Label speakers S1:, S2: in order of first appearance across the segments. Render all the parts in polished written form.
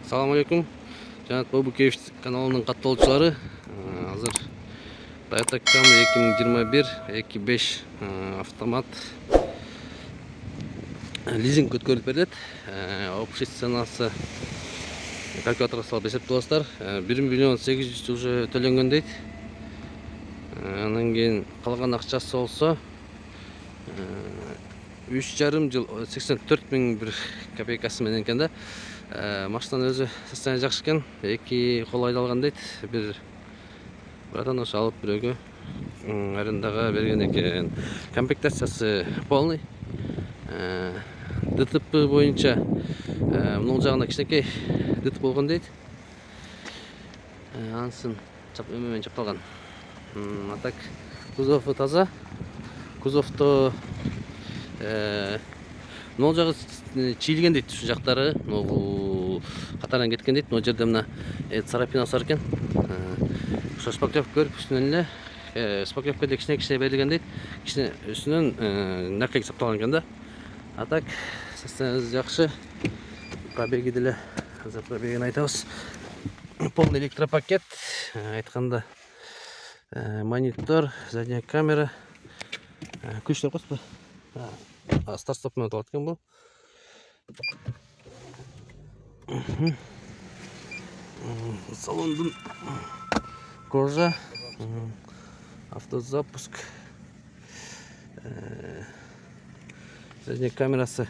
S1: Assalamu alaikum. Жанат Бабукевич каналының катталуучулары. Азыр Toyota Camry 2021 2.5 автомат лизинг өткөрүлүп берилет. Общий ценасы калькуляторго салып эсептебасыздар. 1 миллион 800 уже төлөнгөн дейт. Анан кийин калган акчасы болсо 3,5 жыл 84 миң бир копейкасы менен экен да. Машинанын өзү состояние жакшы экен. 2 кол айдалган дейт. Бир братан ошо алып бирөөгө арендага берген экен. Комплектациясы полный. ДТП боюнча мунун жагында кичинекей ДТП болгон дейт. Ансын эмемен чапталган. А так кузову таза. Кузовто мына жагы чийилген дейт, ушул жактары могу катардан кеткен дейт. Мына жерде мына царапинасы бар экен. Ошо шпаклевка көрүп үстүнөн эле шпаклевка да кичине берилген дейт. Кичине үстүнөн наклейка сапталган экен да. А так состояние жакшы. Пробеги деле азыр пробегин айтабыз. Полный электропакет, айтканда монитор, задняя камера, күчтөр коспу. Старт-стоп менен отурат экен бул. Салондун кожа, автозапуск, задняя камерасы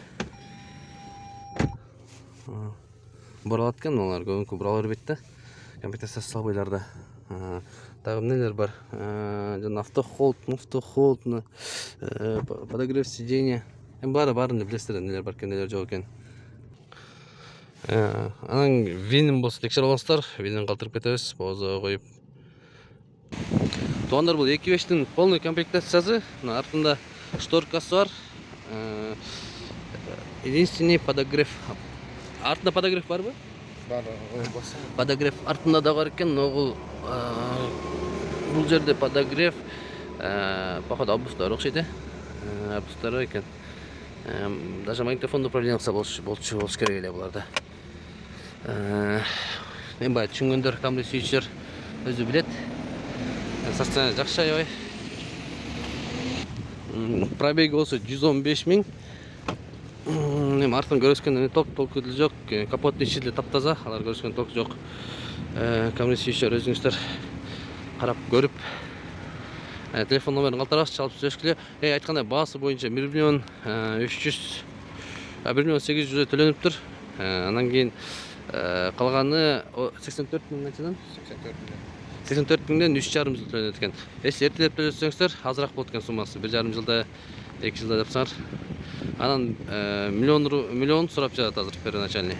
S1: буралат экен, алар көбүнкү бурала бербейт да. Комплектациясы слабыйларда. Дагы эмнелер бар? Жана автохолд, подогрев сиденья. Баарын билесиздер, эмнелер бар экен, эмнелер жок экен. Анан винин болсо текшерип алыңыздар. Винин калтырып кетебиз, боозого коюп. Туугандар, бул 2.5-тин полный комплектациясы. Артында шторкасы бар. Единственный подогрев. Артында подогрев барбы?
S2: Бар.
S1: Подогрев артында да бар экен, но бул жерде подогрев походу обустар окшойт, обустар экен. Даже магнитофондо управление кылса болчу керек эле буларда. Мен бай түшүнгөндөр, Camry сүйүүчүлөр өзү билет. Состояние жакшы аябай. Пробеги болсо 115 миң. Эми артын көрүскөндө толку деле жок. Капоттун ичи деле таптаза, алар көрүскөн толку жок. Camry сүйүүчүлөр өзүңүздөр карап көрүп, телефон номерин калтырабыз, чалып сүйлөшкүлө. Айткандай баасы боюнча 1 миллион 300, 1 миллион 800 төлөнүптүр. Анан кийин калганы 84 миңден 84 миңден 3,5 жыл төлөнөт экен. Эси эртелеп төлөсөңүздөр азыраак болот экен суммасы. 1,5 жылда, 2 жылда депсаңар. Анан миллион сурап жатат азыр первоначальный.